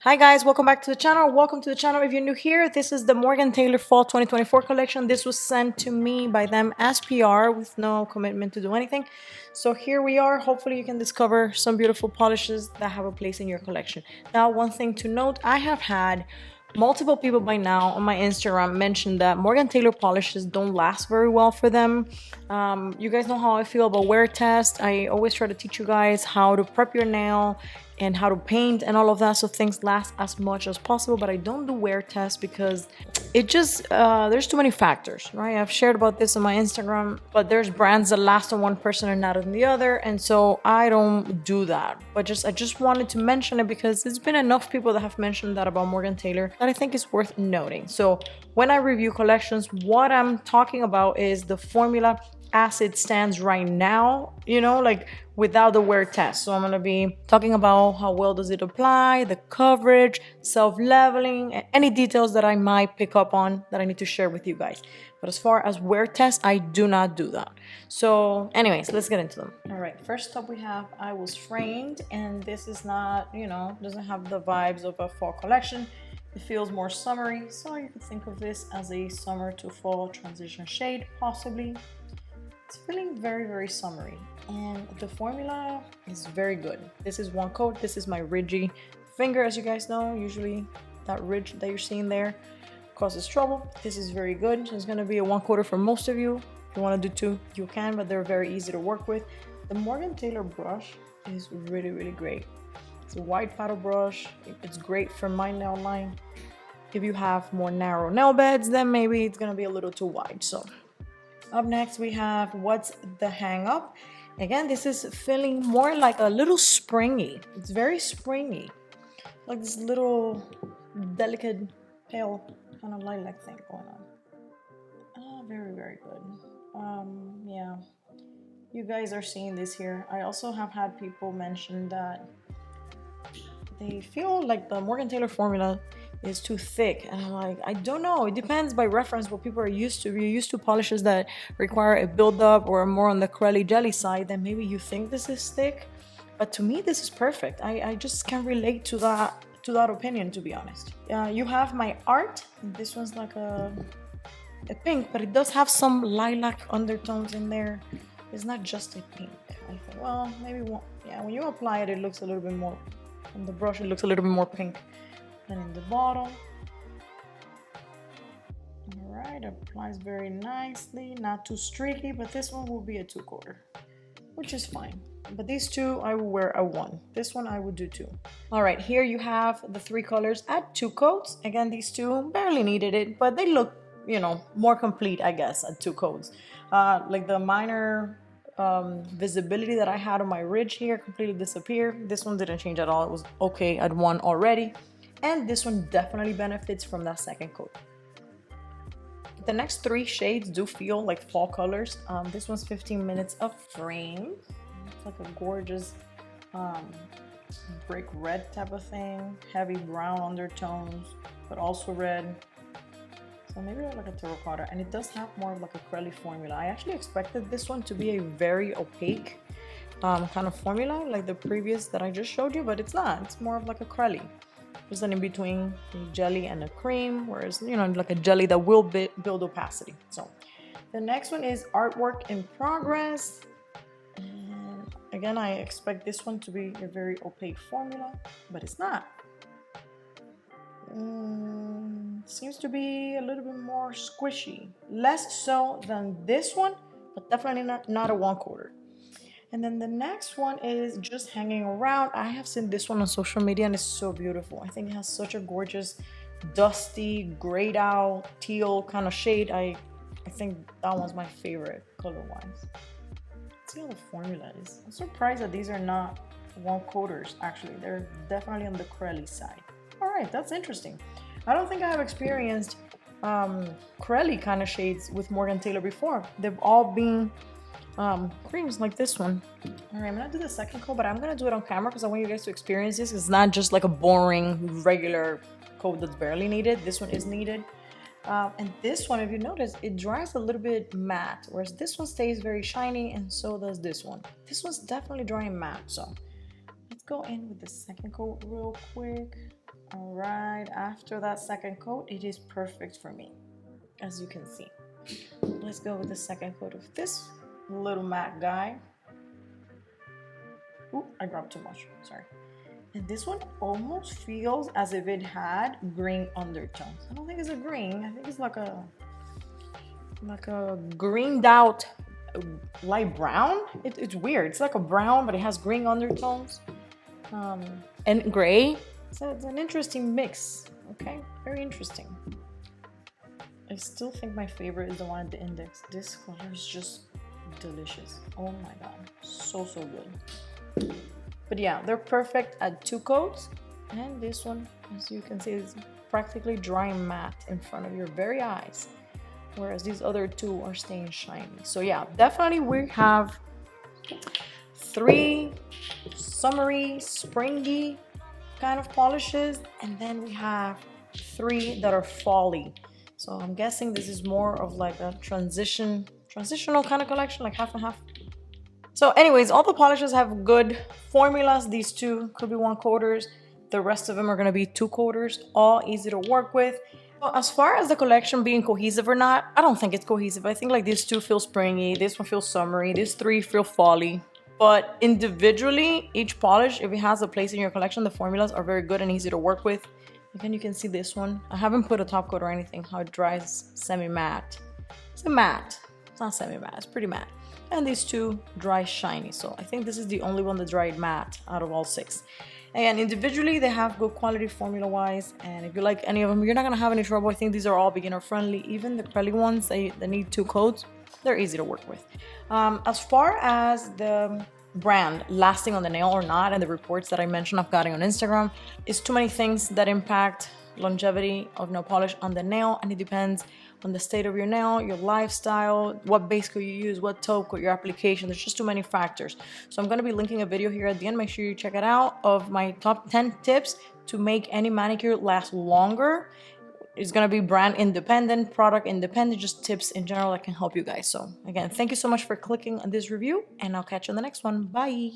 Hi guys, welcome back to the channel. Welcome to the channel. If you're new here, this is the Morgan Taylor Fall 2024 collection. This was sent to me by them as PR with no commitment to do anything. So here we are. Hopefully you can discover some beautiful polishes that have a place in your collection. Now, one thing to note, I have had multiple people by now on my Instagram mention that Morgan Taylor polishes don't last very well for them. You guys know how I feel about wear test. I always try to teach you guys how to prep your nail and how to paint and all of that so things last as much as possible, but I don't do wear tests because it just there's too many factors, right? I've shared about this on my Instagram, but there's brands that last on one person and not on the other, and so I don't do that. But I just wanted to mention it because there's been enough people that have mentioned that about Morgan Taylor that I think is worth noting. So when I review collections, what I'm talking about is the formula as it stands right now, like without the wear test. So I'm going to be talking about how well does it apply, the coverage, self-leveling, and any details that I might pick up on that I need to share with you guys. But as far as wear test, I do not do that. So anyways, let's get into them. All right, first up we have I Was Framed, and this is not, doesn't have the vibes of a fall collection. It feels more summery, so you could think of this as a summer to fall transition shade, possibly. It's feeling very, very summery, and the formula is very good. This is one coat. This is my ridgy finger, as you guys know. Usually that ridge that you're seeing there causes trouble. This is very good. It's going to be a one coater for most of you. If you want to do two, you can, but they're very easy to work with. The Morgan Taylor brush is really, really great. It's a wide paddle brush. It's great for my nail line. If you have more narrow nail beds, then maybe it's going to be a little too wide. So up next, we have What's the Hang Up? Again, this is feeling more like a little springy. It's very springy. Like this little delicate, pale kind of lilac thing going on. Oh, very, very good. Yeah. You guys are seeing this here. I also have had people mention that they feel like the Morgan Taylor formula is too thick, and I'm like, I don't know, it depends by reference what people are used to. If you're used to polishes that require a build-up or more on the crelly jelly side, then maybe you think this is thick, but to me this is perfect. I just can't relate to that opinion, to be honest. You have my art. This one's like a pink, but it does have some lilac undertones in there. It's not just a pink. I think, well, maybe one, yeah, when you apply it, it looks a little bit more on the brush, it looks a little bit more pink than in the bottle. All right, applies very nicely, not too streaky, but this one will be a 2-coater, which is fine. But these two, I will wear a 1. This one I would do 2. All right, here you have the 3 colors at 2 coats. Again, these two barely needed it, but they look, more complete, I guess, at 2 coats. Like the minor visibility that I had on my ridge here completely disappeared. This one didn't change at all. It was okay at 1 already. And this one definitely benefits from that 2nd coat. The next 3 shades do feel like fall colors. This one's 15 minutes of frame. It's like a gorgeous brick red type of thing. Heavy brown undertones, but also red. So maybe like a terracotta. And it does have more of like a crelly formula. I actually expected this one to be a very opaque kind of formula like the previous that I just showed you, but it's not. It's more of like a crelly. There's an in between a jelly and a cream, whereas, like a jelly that will build opacity. So the next one is Artwork in Progress. And again, I expect this one to be a very opaque formula, but it's not. Seems to be a little bit more squishy. Less so than this one, but definitely not a 1-coater. And then the next one is Just Hanging Around. I have seen this one on social media and it's so beautiful. I think it has such a gorgeous, dusty, grayed out, teal kind of shade. I think that one's my favorite color-wise. Let's see how the formula is. I'm surprised that these are not 1-coaters, actually. They're definitely on the crelly side. All right, that's interesting. I don't think I have experienced crelly kind of shades with Morgan Taylor before. They've all been creams like this one. All right, I'm gonna do the 2nd coat, but I'm gonna do it on camera because I want you guys to experience this. It's not just like a boring regular coat that's barely needed. This one is needed. And this one, if you notice, it dries a little bit matte, whereas this one stays very shiny, and so does this one. This one's definitely drying matte, so let's go in with the 2nd coat real quick. All after that second coat, it is perfect for me, as you can see. Let's go with the second coat of this little matte guy. Ooh, I dropped too much, sorry. And this one almost feels as if it had green undertones. I don't think it's a green, I think it's like a greened out light brown. It's weird, it's like a brown, but it has green undertones. And gray. So it's an interesting mix. Okay, very interesting. I still think my favorite is the one at the index. This color is just delicious. Oh my god, so good. But yeah, they're perfect at 2 coats. And this one, as you can see, is practically drying matte in front of your very eyes, whereas these other 2 are staying shiny. So yeah, definitely we have 3 summery, springy kind of polishes, and then we have 3 that are fally. So I'm guessing this is more of like a transitional kind of collection, like half and half. So anyways, all the polishes have good formulas. These 2 could be 1 coaters. The rest of them are going to be 2 coaters, all easy to work with. So as far as the collection being cohesive or not, I don't think it's cohesive. I think like these 2 feel springy, this one feels summery, these 3 feel fally. But individually, each polish, if it has a place in your collection, the formulas are very good and easy to work with. Again, you can see this one. I haven't put a top coat or anything, how it dries semi-matte. It's a matte. It's not semi-matte, it's pretty matte. And these 2 dry shiny. So I think this is the only one that dried matte out of all 6. And individually, they have good quality formula-wise. And if you like any of them, you're not going to have any trouble. I think these are all beginner-friendly. Even the acrylic ones, they need 2 coats. They're easy to work with. As far as the brand lasting on the nail or not, and the reports that I mentioned I've gotten on Instagram, is too many things that impact longevity of nail polish on the nail, and it depends on the state of your nail, your lifestyle, what base coat you use, what top coat, your application. There's just too many factors. So I'm going to be linking a video here at the end. Make sure you check it out, of my top 10 tips to make any manicure last longer. It's going to be brand independent, product independent, just tips in general that can help you guys. So again, thank you so much for clicking on this review, and I'll catch you on the next one. Bye.